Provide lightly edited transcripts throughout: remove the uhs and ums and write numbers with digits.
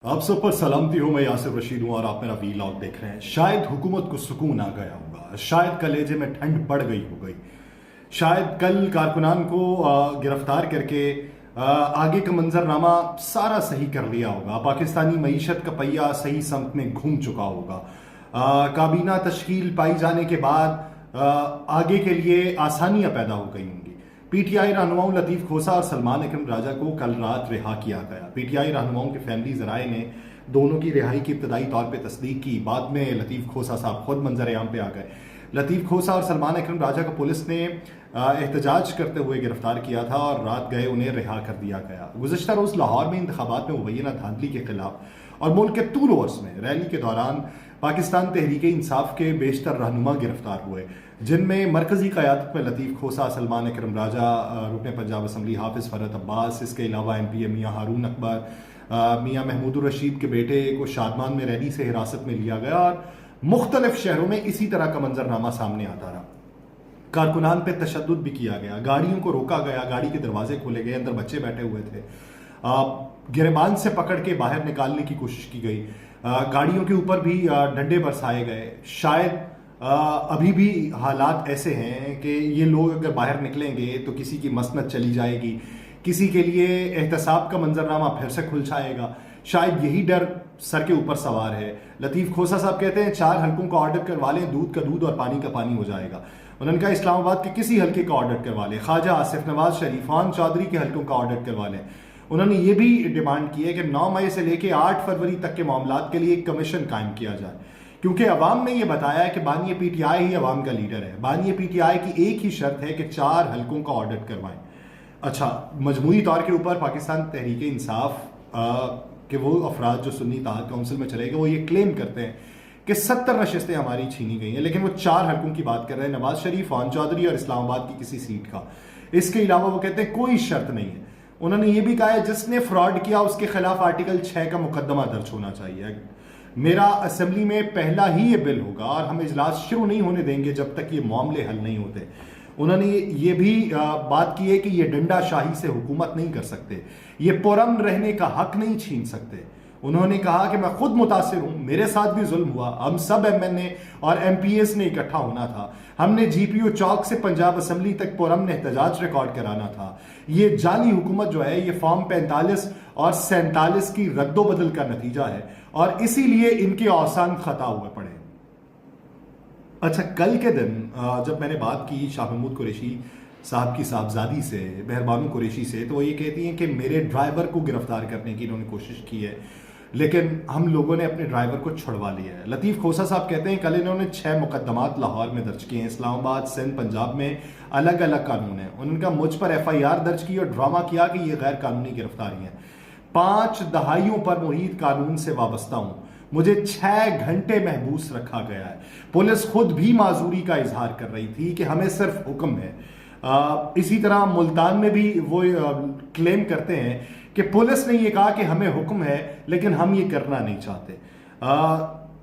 आप सब पर सलामती हो। मैं यासिर रशीद हूँ और आप मेरा वीलॉग देख रहे हैं। शायद हुकूमत को सुकून आ गया होगा, शायद कलेजे में ठंड पड़ गई हो गई, शायद कल कारकुनान को गिरफ्तार करके आगे का मंजरनामा सारा सही कर लिया होगा। पाकिस्तानी मईशत का पहिया सही समत में घूम चुका होगा। काबीना तश्कील पाई जाने के बाद आगे के लिए आसानियां पैदा हो गई होंगी। पीटीआई रहनुमाओं लतीफ़ खोसा और सलमान अकरम राजा को कल रात रिहा किया गया। पीटीआई रहनुमाओं के फैमिली ज़राए ने दोनों की रिहाई की इब्तदाई तौर पर तस्दीक की। बाद में लतीफ़ खोसा साहब खुद मंजर आम पे आ गए। लतीफ़ खोसा और सलमान अकरम राजा को पुलिस ने एहतजाज करते हुए गिरफ्तार किया था और रात गए उन्हें रिहा कर दिया गया। गुज़श्ता रोज़ लाहौर में इंतखाबात में मुबैना धांधली के खिलाफ और मुल्क के तूल ओर्स में रैली के दौरान पाकिस्तान तहरीक इंसाफ के बेशतर रहनुमा गिरफ्तार हुए, जिनमें मरकजी क़यादत में लतीफ़ खोसा, सलमान अकरम राजा, रुकन पंजाब असम्बली हाफिज़ फरहत अब्बास, इसके अलावा MP मियाँ हारून अकबर, मियाँ महमूदुर रशीद के बेटे को शादमान में रैली से हिरासत में लिया गया और मुख्तलिफ शहरों में इसी तरह का मंजरनामा सामने आता रहा। कारकुनान पे तशद्दुद भी किया गया, गाड़ियों को रोका गया, गाड़ी के दरवाजे खोले गए, अंदर बच्चे बैठे हुए थे, गिरबान से पकड़ के बाहर निकालने की कोशिश की गई, गाड़ियों के ऊपर भी डंडे बरसाए गए। शायद अभी भी हालात ऐसे हैं कि ये लोग अगर बाहर निकलेंगे तो किसी की मसनद चली जाएगी, किसी के लिए एहतसाब का मंजरनामा फिर से खुल जाएगा। शायद यही डर सर के ऊपर सवार है। लतीफ़ खोसा साहब कहते हैं 4 हलकों का ऑर्डर करवा लें, दूध का दूध और पानी का पानी हो जाएगा। उन्होंने कहा इस्लामाबाद के किसी हलके का ऑर्डर करवा लें, ख्वाजा आसिफ नवाज, शरीफान चौधरी के हलकों का ऑर्डर करवा लें। उन्होंने ये भी डिमांड की है कि 9 मई से लेकर 8 फरवरी तक के मामलात के लिए एक कमीशन कायम किया जाए, क्योंकि अवाम ने यह बताया है कि बानी पीटीआई ही अवाम का लीडर है। बानी पीटीआई की एक ही शर्त है कि 4 हलकों का ऑडिट करवाएं। अच्छा, मजमूई तौर के ऊपर पाकिस्तान तहरीक इंसाफ के वो अफराद जो सुन्नी इत्तेहाद काउंसिल में चले गए, वो ये क्लेम करते हैं कि 70 नशिस्तें हमारी छीनी गई हैं, लेकिन वो 4 हलकों की बात कर रहे हैं, नवाज शरीफ, खान चौधरी और इस्लामाबाद की किसी सीट का। इसके अलावा वो कहते हैं कोई शर्त नहीं है। उन्होंने ये भी कहा है जिसने फ्रॉड किया उसके खिलाफ आर्टिकल 6 का मुकदमा दर्ज होना चाहिए। मेरा असेंबली में पहला ही ये बिल होगा और हम इजलास शुरू नहीं होने देंगे जब तक ये मामले हल नहीं होते। उन्होंने ये भी बात की है कि ये डंडा शाही से हुकूमत नहीं कर सकते, ये पुरअमन रहने का हक नहीं छीन सकते। उन्होंने कहा कि मैं खुद मुतासिर हूं, मेरे साथ भी जुल्म हुआ, हम सब MNA और MPs ने इकट्ठा होना था, हमने GPO चौक से पंजाब असम्बली तक पुरअमन एहतजाज रिकॉर्ड कराना था। ये जाली हुकूमत जो है ये फॉर्म 45 और 47 की रद्दोबदल का नतीजा है और इसीलिए इनके औसान खता हुए पड़े। अच्छा, कल के दिन जब मैंने बात की शाह महमूद कुरैशी साहब की साहबजादी से, मेहरबानू कुरैशी से, तो वो ये कहती हैं कि मेरे ड्राइवर को गिरफ्तार करने की इन्होंने कोशिश की है, लेकिन हम लोगों ने अपने ड्राइवर को छुड़वा लिया है। लतीफ़ खोसा साहब कहते हैं कल इन्होंने 6 मुकदमात लाहौर में दर्ज किए हैं, इस्लामाबाद, सिंध, पंजाब में अलग अलग कानून है। उनका मुझ पर FIR दर्ज की और ड्रामा किया कि ये गैर कानूनी गिरफ्तारी है। 5 दहाइयों पर मुहित कानून से वाबस्ता हूं, मुझे 6 घंटे महबूस रखा गया है। पुलिस खुद भी माजूरी का इजहार कर रही थी कि हमें सिर्फ हुक्म है। इसी तरह मुल्तान में भी वो क्लेम करते हैं कि पुलिस ने ये कहा कि हमें हुक्म है लेकिन हम ये करना नहीं चाहते।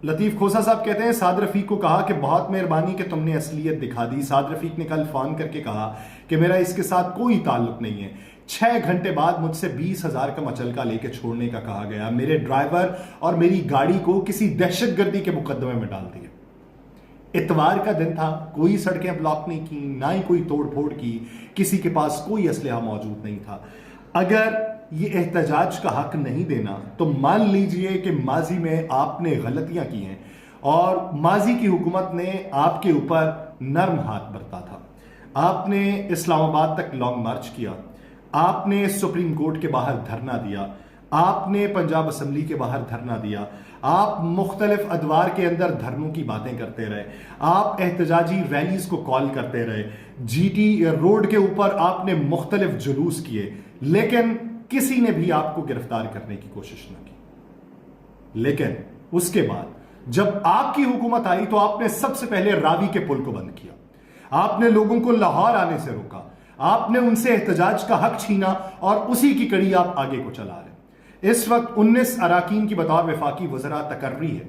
लतीफ़ खोसा साहब कहते हैं साद रफ़ीक को कहा कि बहुत मेहरबानी कि तुमने असलियत दिखा दी। साद रफ़ीक ने कल फ़ोन करके कहा कि मेरा इसके साथ कोई ताल्लुक नहीं है। 6 घंटे बाद मुझसे 20,000 का मचलका लेके छोड़ने का कहा गया। मेरे ड्राइवर और मेरी गाड़ी को किसी दहशतगर्दी के मुकदमे में डाल दिया। इतवार का दिन था, कोई सड़कें ब्लॉक नहीं की, ना ही कोई तोड़ फोड़ की, किसी के पास कोई असलहा मौजूद नहीं था। अगर ये एहतजाज का हक नहीं देना तो मान लीजिए कि माजी में आपने गलतियां की हैं और माजी की हुकूमत ने आपके ऊपर नर्म हाथ बरता था। आपने इस्लामाबाद तक लॉन्ग मार्च किया, आपने सुप्रीम कोर्ट के बाहर धरना दिया, आपने पंजाब असम्बली के बाहर धरना दिया, आप मुख्तलिफ अदवार के अंदर धरनों की बातें करते रहे, आप एहतजाजी रैलीज को कॉल करते रहे, GT रोड के ऊपर आपने मुख्तलिफ जुलूस किए, लेकिन किसी ने भी आपको गिरफ्तार करने की कोशिश न की। लेकिन उसके बाद जब आपकी हुकूमत आई तो आपने सबसे पहले रावी के पुल को बंद किया, आपने लोगों को लाहौर आने से रोका, आपने उनसे एहतजाज का हक छीना और उसी की कड़ी आप आगे को चला रहे। इस वक्त 19 अराकीन की बतौर वफाकी वज़रा तकर्री है।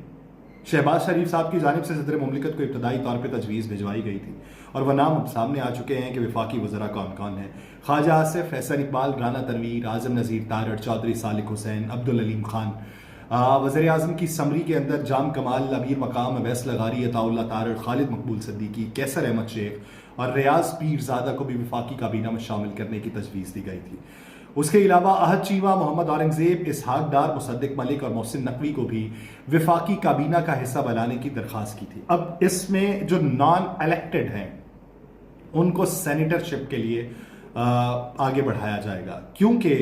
शहबाज शरीफ साहब की जानिब से सदर मुमलिकत को इब्तदाई तौर पर तजवीज़ भिजवाई गई थी और वह नाम अब सामने आ चुके हैं कि वफाकी वज़रा कौन कौन है। ख्वाजा आसिफ, फैसल इकबाल, राना तनवीर, आज़म नज़ीर तारड़, चौधरी सालिक हुसैन, अब्दुल अलीम खान, वज़ीर आज़म की समरी के अंदर जाम कमाल, अमीर मकाम, अवैस लगारी, अताउल्लाह तारड़, खालिद मकबूल सिद्दीकी, कैसर अहमद शेख और रियाज पीरज़ादा को भी वफाकी काबीना में शामिल करने की तजवीज़ दी गई थी। उसके अलावा अहद चीमा, मोहम्मद औरंगज़ेब, इसहाक डार, मुसद्दिक मलिक और मोहसिन नकवी को भी वफाकी काबीना का हिस्सा बनाने की दरख्वास्त की थी। अब इसमें जो नॉन इलेक्टेड हैं उनको सेनेटरशिप के लिए आगे बढ़ाया जाएगा, क्योंकि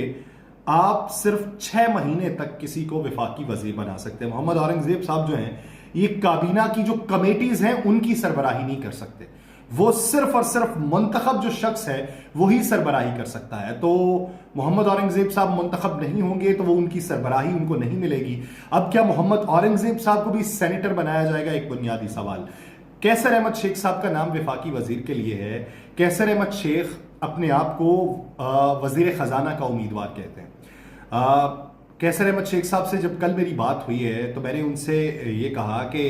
आप सिर्फ 6 महीने तक किसी को वफाकी वजीर बना सकते हैं। मोहम्मद औरंगज़ेब साहब जो हैं, ये काबीना की जो कमेटीज हैं उनकी सरबराही नहीं कर सकते। वो सिर्फ और सिर्फ मुंतखब जो शख्स है वही सरबराही कर सकता है। तो मोहम्मद औरंगज़ेब साहब मुंतखब नहीं होंगे तो वो उनकी सरबराही उनको नहीं मिलेगी। अब क्या मोहम्मद औरंगज़ेब साहब को भी सेनेटर बनाया जाएगा? एक बुनियादी सवाल। कैसर अहमद शेख साहब का नाम वफाकी वजीर के लिए है। कैसर अहमद शेख अपने आप को वजीर खजाना का उम्मीदवार कहते हैं। कैसर अहमद शेख साहब से जब कल मेरी बात हुई है तो मैंने उनसे ये कहा कि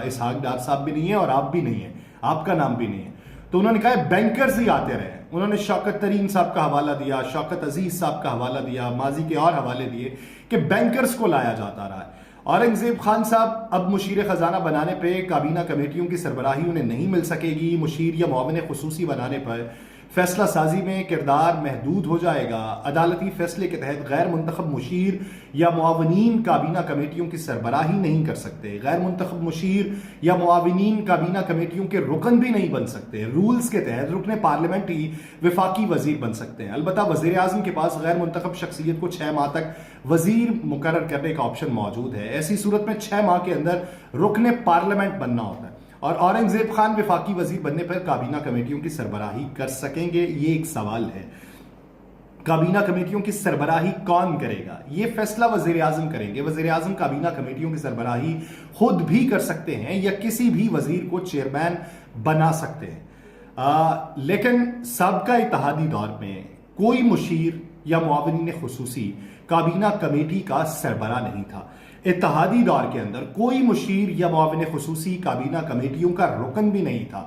इसहाक डार साहब भी नहीं है और आप भी नहीं है, आपका नाम भी नहीं है। तो उन्होंने कहा बैंकर्स ही आते रहे। उन्होंने शौकत तरीन साहब का हवाला दिया, शौकत अजीज साहब का हवाला दिया, माजी के और हवाले दिए कि बैंकर्स को लाया जाता रहा है। औरंगजेब खान साहब अब मुशीर खजाना बनाने पे काबीना कमेटियों की सरबराही उन्हें नहीं मिल सकेगी। मुशीर या मुआविन खुसूसी बनाने पर फैसला साजी में किरदार महदूद हो जाएगा। अदालती फैसले के तहत गैर मुंतखब मुशीर या मुआविनीन काबीना कमेटियों की सरबराही नहीं कर सकते। गैर मुंतखब मुशीर या मुआविनीन काबीना कमेटियों के रुकन भी नहीं बन सकते। रूल्स के तहत रुकने पार्लियामेंट ही वफाकी वजीर बन सकते हैं। अलबत्ता वजीर आज़म के पास गैर मुंतखब शख्सियत को 6 माह तक वजीर मुकर्रर करने का ऑप्शन मौजूद है। ऐसी सूरत में 6 माह के अंदर रुकने पार्लियामेंट बनना होता है और औरंगजेब खान वफाकी वजीर बनने पर काबीना कमेटियों की सरबराही कर सकेंगे? ये एक सवाल है। काबीना कमेटियों की सरबराही कौन करेगा? ये फैसला वजीर आजम करेंगे। वजीर आजम काबीना कमेटियों की सरबराही खुद भी कर सकते हैं या किसी भी वजीर को चेयरमैन बना सकते हैं। लेकिन सबका इत्तेहादी दौर में कोई मुशीर या मुआविनीन खुसूसी काबीना कमेटी का सरबरा नहीं था। इत्तेहादी दौर के अंदर कोई मुशीर या मुआविन खुसूसी काबीना कमेटियों का रुकन भी नहीं था।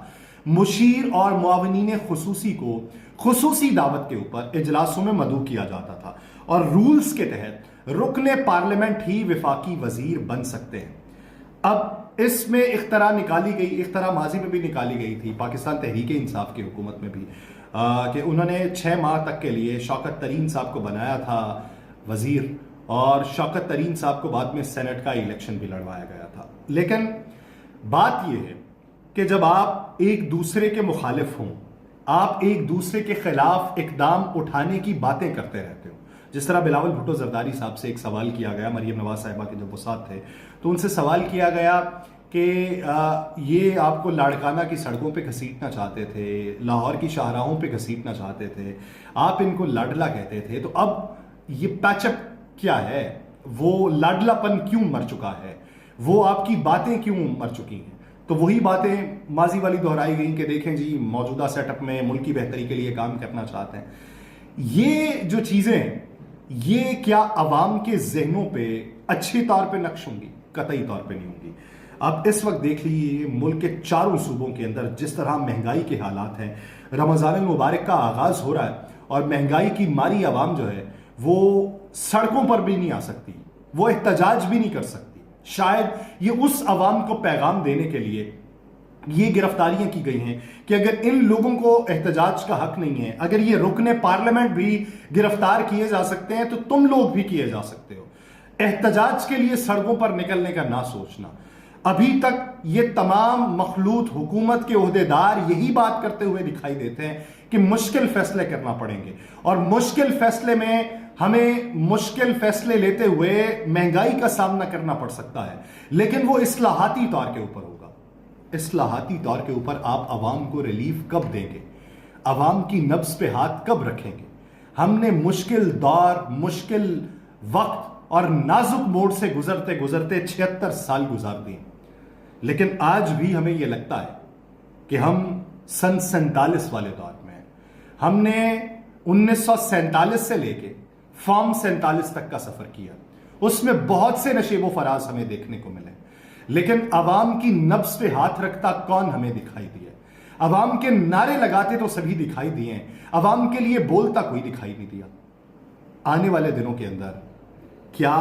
मुशीर और मुआविनीन खुसूसी को खुसूसी दावत के ऊपर इजलासों में मदऊ किया जाता था और रूल्स के तहत रुकने पार्लियामेंट ही वफाकी वजीर बन सकते हैं। अब इसमें इख्तरा निकाली गई, इख्तरा माजी में भी निकाली गई थी पाकिस्तान तहरीक इंसाफ की हुकूमत में भी, कि उन्होंने 6 माह तक के लिए शौकत तरीन साहब को बनाया था वजीर और शौकत तरीन साहब को बाद में सेनेट का इलेक्शन भी लड़वाया गया था। लेकिन बात यह है कि जब आप एक दूसरे के मुखालिफ हों, आप एक दूसरे के खिलाफ इकदाम उठाने की बातें करते रहते हो। जिस तरह बिलावल भुट्टो जरदारी साहब से एक सवाल किया गया, मरियम नवाज साहिबा के जब वो साथ थे तो उनसे सवाल किया गया कि ये आपको लाड़काना की सड़कों पे घसीटना चाहते थे, लाहौर की शाहराहों पे घसीटना चाहते थे, आप इनको लाडला कहते थे, तो अब ये पैचअप क्या है? वो लाडलापन क्यों मर चुका है? वो आपकी बातें क्यों मर चुकी हैं? तो वही बातें माजी वाली दोहराई गई कि देखें जी, मौजूदा सेटअप में मुल्क की बेहतरी के लिए काम करना चाहते हैं। ये जो चीजें, ये क्या अवाम के जहनों पे अच्छे तौर पे नक्श होंगी? कतई तौर पे नहीं होंगी। अब इस वक्त देख लीजिए मुल्क के चारों सूबों के अंदर जिस तरह महंगाई के हालात हैं, रमजान मुबारक का आगाज हो रहा है और महंगाई की मारी अवाम जो है वो सड़कों पर भी नहीं आ सकती, वो एहतजाज भी नहीं कर सकती। शायद ये उस अवाम को पैगाम देने के लिए ये गिरफ्तारियां की गई हैं कि अगर इन लोगों को एहतजाज का हक नहीं है, अगर ये रुकने पार्लियामेंट भी गिरफ्तार किए जा सकते हैं तो तुम लोग भी किए जा सकते हो। एहतजाज के लिए सड़कों पर निकलने का ना सोचना। अभी तक ये तमाम मखलूत हुकूमत के ओहदेदार यही बात करते हुए दिखाई देते हैं कि मुश्किल फैसले करना पड़ेंगे और मुश्किल फैसले में हमें मुश्किल फैसले लेते हुए महंगाई का सामना करना पड़ सकता है, लेकिन वो इस्लाहाती तौर के ऊपर होगा। इस्लाहाती तौर के ऊपर आप अवाम को रिलीफ कब देंगे? अवाम की नब्ज पे हाथ कब रखेंगे? हमने मुश्किल दौर, मुश्किल वक्त और नाजुक मोड़ से गुजरते गुजरते 76 साल गुजार दिए, लेकिन आज भी हमें यह लगता है कि हम सन 47 वाले दौर में हैं। हमने 1947 से लेके फॉर्म 47 तक का सफर किया, उसमें बहुत से नशेबो फराज हमें देखने को मिले, लेकिन अवाम की नब्ज पे हाथ रखता कौन हमें दिखाई दिया? अवाम के नारे लगाते तो सभी दिखाई दिए, अवाम के लिए बोलता कोई दिखाई नहीं दिया। आने वाले दिनों के अंदर क्या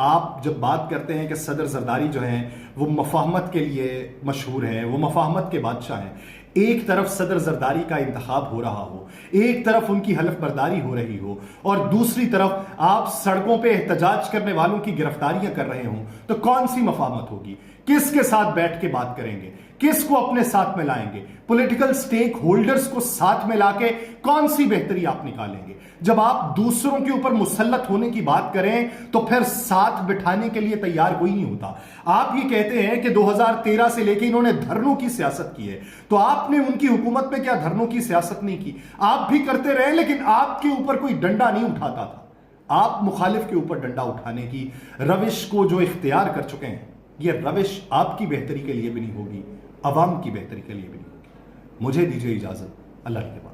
آپ جب بات کرتے ہیں کہ صدر زرداری جو ہیں وہ مفاہمت کے لیے مشہور ہیں، وہ مفاہمت کے بادشاہ ہیں، ایک طرف صدر زرداری کا انتخاب ہو رہا ہو، ایک طرف ان کی حلف برداری ہو رہی ہو، اور دوسری طرف آپ سڑکوں پہ احتجاج کرنے والوں کی گرفتاریاں کر رہے ہوں، تو کون سی مفاہمت ہوگی؟ کس کے ساتھ بیٹھ کے بات کریں گے؟ کس کو اپنے ساتھ میں لائیں گے؟ پولیٹیکل سٹیک ہولڈرز کو ساتھ میں لا کے کون سی بہتری آپ نکالیں گے؟ جب آپ دوسروں کے اوپر مسلط ہونے کی بات کریں تو پھر ساتھ بٹھانے کے لیے تیار کوئی نہیں ہوتا۔ آپ یہ کہتے ہیں کہ 2013 سے لے کے انہوں نے دھرنوں کی سیاست کی ہے، تو آپ نے ان کی حکومت میں کیا دھرنوں کی سیاست نہیں کی؟ آپ بھی کرتے رہے، لیکن آپ کے اوپر کوئی ڈنڈا نہیں اٹھاتا تھا۔ آپ مخالف کے اوپر ڈنڈا اٹھانے کی روش کو جو اختیار کر چکے ہیں، یہ روش آپ کی بہتری کے لیے بھی نہیں ہوگی، عوام کی بہتری کے لیے بھی نہیں ہوگی۔ مجھے دیجیے اجازت، اللہ کے بعد۔